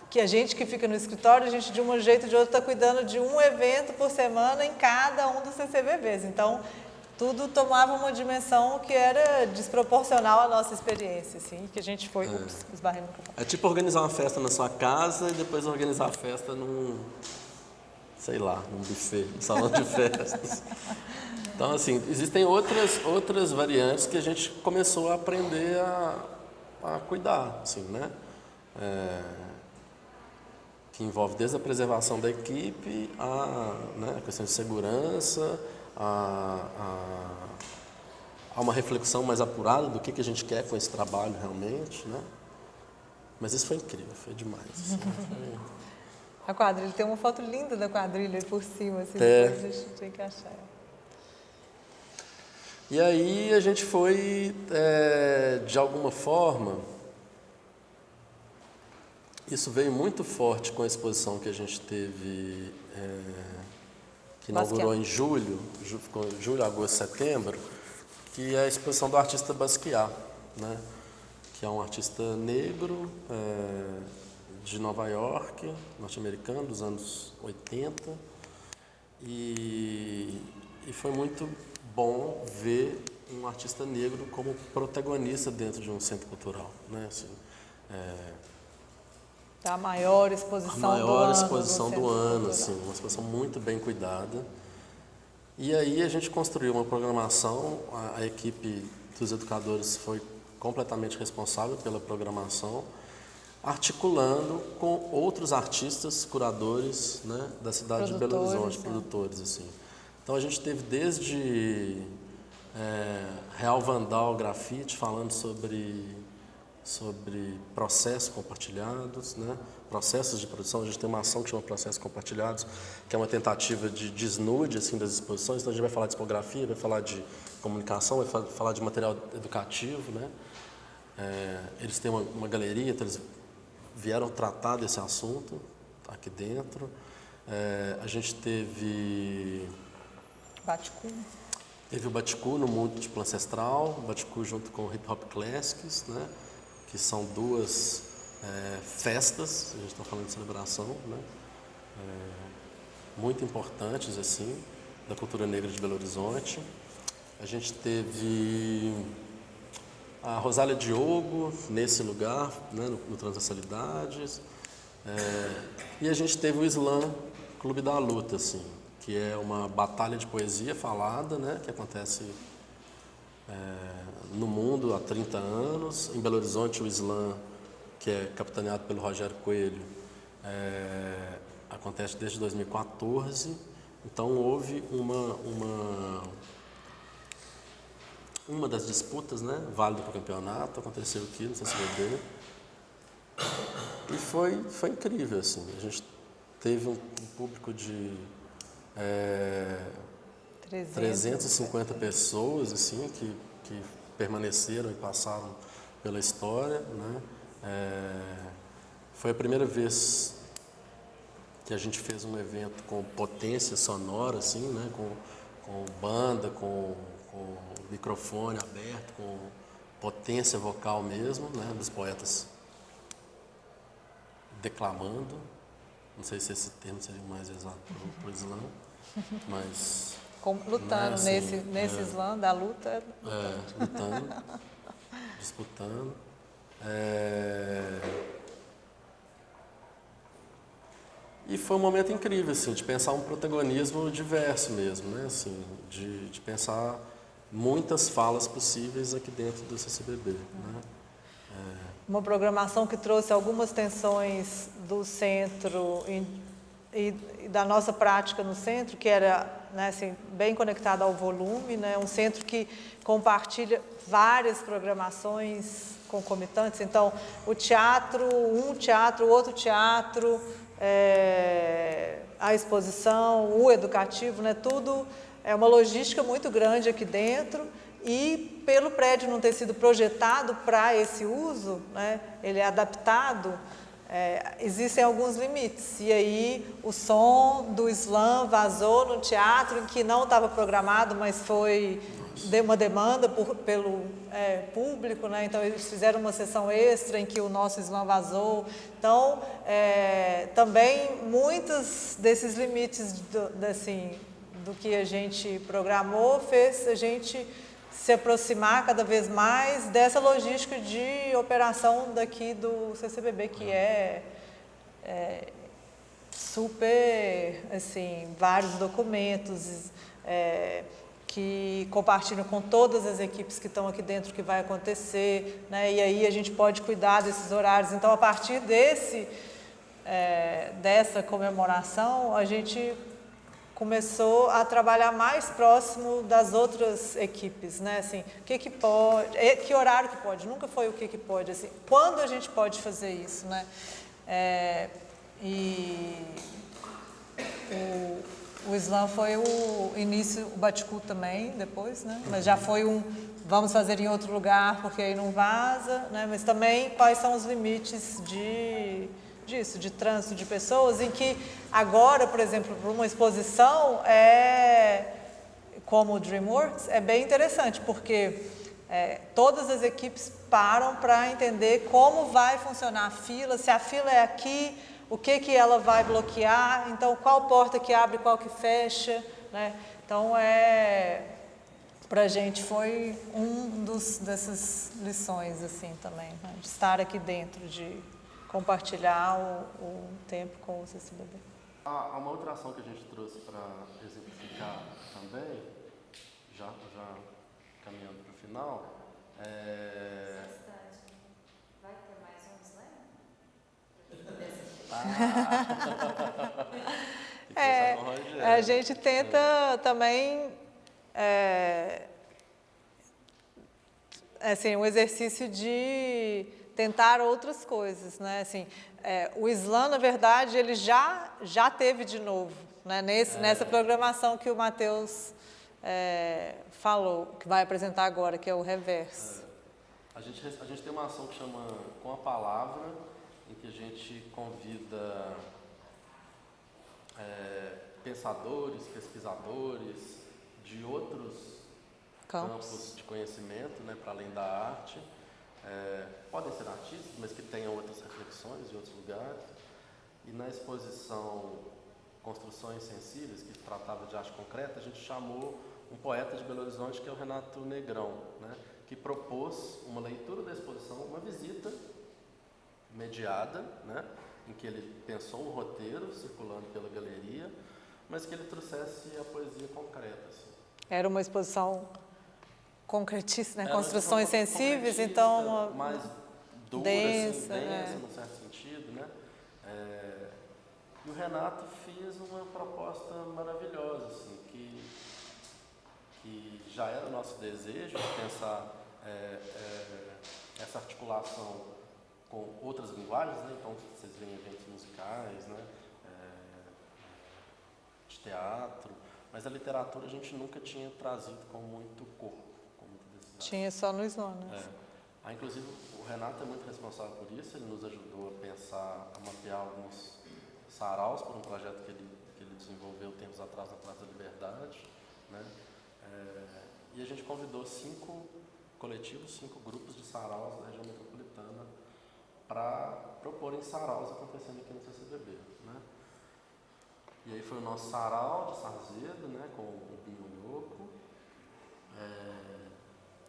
que a gente que fica no escritório, a gente de um jeito ou de outro está cuidando de um evento por semana em cada um dos CCBBs. Então, tudo tomava uma dimensão que era desproporcional à nossa experiência, assim, que a gente foi, esbarrei no microfone. É tipo organizar uma festa na sua casa e depois organizar a festa num buffet, num salão de festas. Então, assim, existem outras variantes que a gente começou a aprender a cuidar, assim, né? Que envolve desde a preservação da equipe, a questão de segurança, a uma reflexão mais apurada do que a gente quer com esse trabalho realmente, né? Mas isso foi incrível, foi demais. Assim, A quadrilha, tem uma foto linda da quadrilha por cima, assim, depois a gente tem que achar. E aí a gente foi, de alguma forma, isso veio muito forte com a exposição que a gente teve, que inaugurou em julho, agosto, setembro, que é a exposição do artista Basquiat, né? Que é um artista negro de Nova York, norte-americano, dos anos 80. E foi muito bom ver um artista negro como protagonista dentro de um centro cultural, né? Assim, a maior exposição do ano, assim, uma exposição muito bem cuidada. E aí a gente construiu uma programação, a equipe dos educadores foi completamente responsável pela programação, articulando com outros artistas, curadores, né, da cidade de Belo Horizonte, produtores, assim. Então a gente teve desde Real Vandal Grafite, falando sobre processos compartilhados, né? Processos de produção. A gente tem uma ação que chama Processos Compartilhados, que é uma tentativa de desnude assim, das exposições. Então a gente vai falar de tipografia, vai falar de comunicação, vai falar de material educativo, né? Eles têm uma galeria, então eles vieram tratar desse assunto aqui dentro. A gente teve... Teve o Baticu no Múltiplo Ancestral, o Baticu junto com o Hip Hop Classics, né? Que são duas festas, a gente está falando de celebração, né? Muito importantes, assim, da cultura negra de Belo Horizonte. A gente teve a Rosália Diogo nesse lugar, né, no Transversalidades. E a gente teve o Slam Clube da Luta, assim, que é uma batalha de poesia falada, né, que acontece no mundo há 30 anos. Em Belo Horizonte, o Slam, que é capitaneado pelo Rogério Coelho, acontece desde 2014. Então houve uma das disputas, né, válida para o campeonato, aconteceu aqui no CCBB. E foi incrível, assim. A gente teve um público de 350 pessoas, assim, que permaneceram e passaram pela história, né? Foi a primeira vez que a gente fez um evento com potência sonora, assim, né? Com banda, com microfone aberto, com potência vocal mesmo, né? Dos poetas declamando. Não sei se esse termo seria mais exato para o slam, mas... Lutando, né, assim, nesse slam da luta. Lutando, disputando. E foi um momento incrível, assim, de pensar um protagonismo diverso mesmo, né? Assim, de pensar muitas falas possíveis aqui dentro do CCBB, né? Uma programação que trouxe algumas tensões do centro e da nossa prática no centro, que era, né, assim, bem conectada ao volume, né? Um centro que compartilha várias programações concomitantes. Então, o teatro, o outro teatro, a exposição, o educativo, né? Tudo é uma logística muito grande aqui dentro. E pelo prédio não ter sido projetado para esse uso, né, ele é adaptado, existem alguns limites. E aí o som do slam vazou no teatro, em que não estava programado, mas foi uma demanda pelo público, né? Então eles fizeram uma sessão extra em que o nosso slam vazou. Então, também muitos desses limites do que a gente programou fez a gente se aproximar cada vez mais dessa logística de operação daqui do CCBB, que é super, assim, vários documentos que compartilham com todas as equipes que estão aqui dentro o que vai acontecer, né? E aí a gente pode cuidar desses horários. Então, a partir dessa comemoração, a gente começou a trabalhar mais próximo das outras equipes, né? Assim, o que pode, que horário que pode, nunca foi o que pode, assim, quando a gente pode fazer isso, né? O slam foi o início, o Baticu também, depois, né? Mas já foi vamos fazer em outro lugar, porque aí não vaza, né? Mas também quais são os limites disso, de trânsito de pessoas, em que agora, por exemplo, para uma exposição, como o DreamWorks, é bem interessante, porque todas as equipes param para entender como vai funcionar a fila, se a fila é aqui, o que ela vai bloquear, então qual porta que abre, qual que fecha, né? Então, para a gente foi dessas lições, assim, também, né? De estar aqui dentro, de compartilhar o tempo com o CCBB. Há uma outra ação que a gente trouxe para exemplificar também, já caminhando para o final, Vai ter mais um slam? A gente tenta também assim, um exercício de tentar outras coisas, né? Assim, o slam, na verdade, ele já teve de novo, né? Nessa programação que o Matheus falou, que vai apresentar agora, que é o Reverso. A gente tem uma ação que chama Com a Palavra, em que a gente convida pensadores, pesquisadores de outros campos de conhecimento, né, para além da arte. Podem ser artistas, mas que tenham outras reflexões de outros lugares. E na exposição Construções Sensíveis, que tratava de arte concreta, a gente chamou um poeta de Belo Horizonte, que é o Renato Negrão, né, que propôs uma leitura da exposição, uma visita mediada, né, em que ele pensou um roteiro circulando pela galeria, mas que ele trouxesse a poesia concreta. Assim. Era uma exposição concretista, né? Era Construções Sensíveis, então... mais dura, densa, assim, densa num certo sentido, né? E o Renato fez uma proposta maravilhosa, assim, que já era o nosso desejo de pensar essa articulação com outras linguagens, né? Então vocês veem eventos musicais, né? De teatro, mas a literatura a gente nunca tinha trazido com muito corpo, com muita densidade. Tinha só no Slam, né? Inclusive o Renato é muito responsável por isso, ele nos ajudou a pensar, a mapear alguns saraus por um projeto que ele desenvolveu tempos atrás na Praça da Liberdade, né? E a gente convidou 5 coletivos, 5 grupos de saraus da região metropolitana para proporem saraus acontecendo aqui no CCBB, né? E aí foi o nosso sarau de Sarzedo, né, com o Binho Yoko,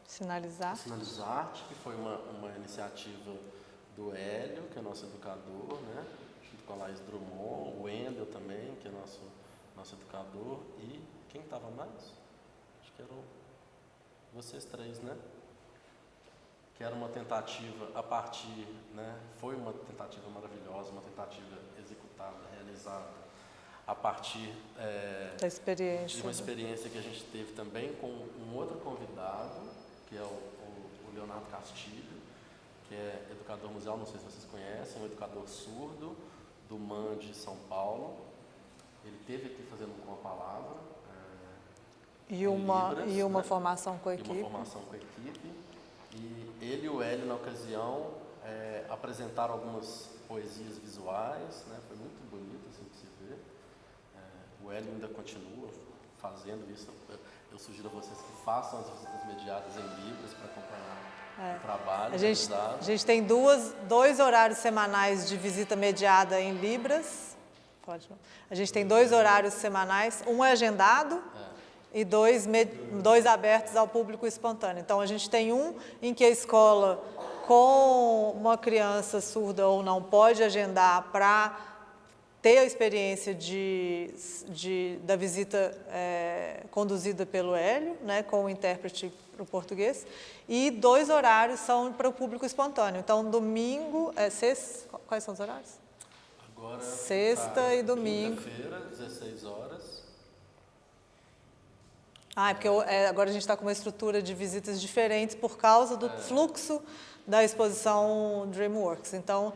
Sinalizarte, que foi uma iniciativa do Hélio, que é nosso educador, né, junto com a Laís Drummond, o Wendel também, que é nosso educador, e quem estava mais? Acho que eram vocês 3, né? Que era uma tentativa a partir, né, foi uma tentativa maravilhosa, uma tentativa executada, realizada, a partir da experiência. de uma experiência que a gente teve também com um outro convidado, que é o Leonardo Castilho, que é educador museal, não sei se vocês conhecem, um educador surdo do MAN de São Paulo. Ele esteve aqui fazendo com a palavra. E uma formação com a equipe. E uma formação com a equipe. E ele e o Hélio, na ocasião, apresentaram algumas poesias visuais, né? Foi muito bonito assim, de se ver. O Hélio ainda continua fazendo isso. Eu sugiro a vocês que façam as visitas mediadas em Libras para acompanhar o trabalho. A gente tem 2 horários semanais de visita mediada em Libras. A gente tem 2 horários semanais, um é agendado e 2 abertos ao público espontâneo. Então, a gente tem um em que a escola, com uma criança surda ou não, pode agendar para ter a experiência da visita conduzida pelo Hélio, né, com o intérprete para o português, e 2 horários são para o público espontâneo. Então, domingo, quais são os horários? Agora, sexta e domingo. Quinta-feira, 16 horas. É porque agora a gente está com uma estrutura de visitas diferentes por causa do fluxo da exposição DreamWorks. Então,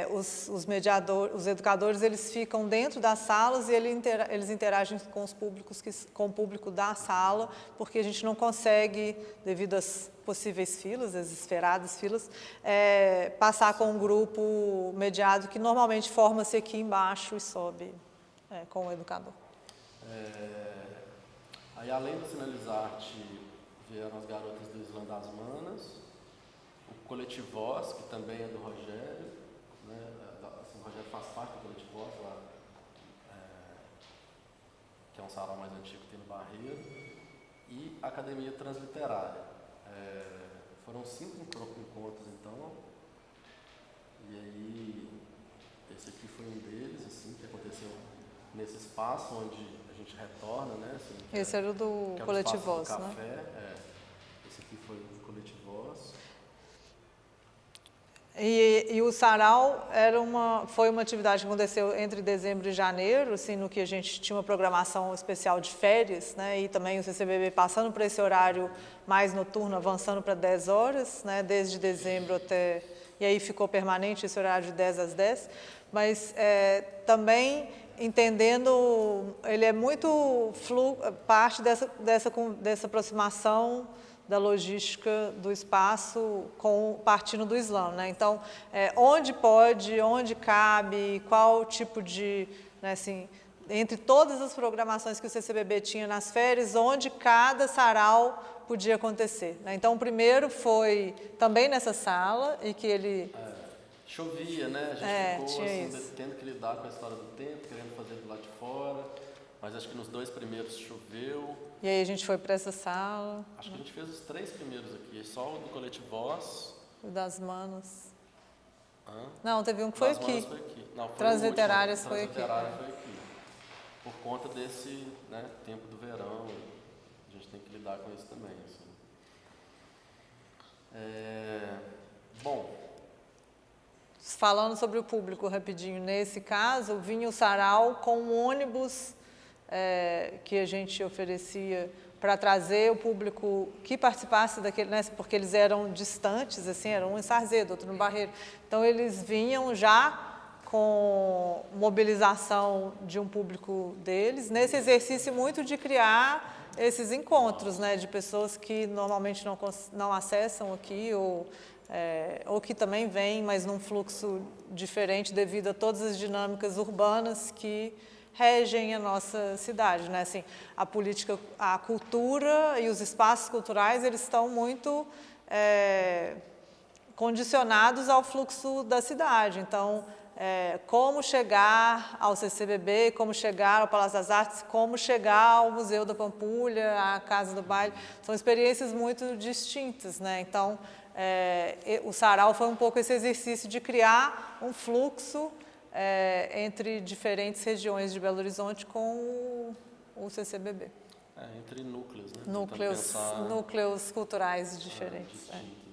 os educadores, eles ficam dentro das salas e eles interagem com com o público da sala, porque a gente não consegue, devido às possíveis filas, as esperadas filas, passar com um grupo mediado que normalmente forma-se aqui embaixo e sobe com o educador. Aí, além do Sinalizarte, vieram as garotas do Slam das Manas, o Coletivós, que também é do Rogério, né? Assim, o Rogério faz parte do Coletivós, lá, que é um sarau mais antigo que tem no Barreiro, e a Academia Transliterária. Foram 5 encontros, então, e aí esse aqui foi um deles, assim, que aconteceu nesse espaço onde a gente retorna, né? Assim, esse era o do Coletivós, né? Café, Esse aqui foi o Coletivós. E o sarau foi uma atividade que aconteceu entre dezembro e janeiro, assim, no que a gente tinha uma programação especial de férias, né? E também o CCBB passando para esse horário mais noturno, avançando para 10 horas, né? Desde dezembro até... E aí ficou permanente esse horário de 10 às 10. Mas também entendendo, ele é muito parte dessa aproximação da logística do espaço partindo do Slam, né? Então, onde pode, onde cabe, qual tipo de, né, assim, entre todas as programações que o CCBB tinha nas férias, onde cada sarau podia acontecer, né? Então, o primeiro foi também nessa sala e que ele... Chovia, né? A gente ficou tinha assim, isso. tendo que lidar com a história do tempo, querendo fazer do lado de fora, mas acho que nos 2 primeiros choveu. E aí a gente foi para essa sala, Acho que a gente fez os 3 primeiros aqui, só o do Coletivo Voz. o das Manas. Hã? Não, teve um que foi Das Manas aqui. foi aqui. Não, foi Transliterárias o último. foi aqui. Transliterárias foi aqui. Por conta desse, né, tempo do verão, a gente tem que lidar com isso também. Assim. Bom, Falando sobre o público rapidinho, nesse caso, vinha o sarau com um ônibus que a gente oferecia para trazer o público que participasse daquele, né, porque eles eram distantes, assim, eram um em Sarzedo, outro no Barreiro. Então, eles vinham já com mobilização de um público deles, nesse exercício muito de criar esses encontros, né, de pessoas que normalmente não acessam aqui ou que também vêm, mas num fluxo diferente devido a todas as dinâmicas urbanas que regem a nossa cidade, né? Assim, a política, a cultura e os espaços culturais, eles estão muito condicionados ao fluxo da cidade. Então, como chegar ao CCBB, como chegar ao Palácio das Artes, como chegar ao Museu da Pampulha, à Casa do Baile, são experiências muito distintas, né? Então, o sarau foi um pouco esse exercício de criar um fluxo entre diferentes regiões de Belo Horizonte com o CCBB. entre núcleos, né? Núcleos culturais diferentes. distintos.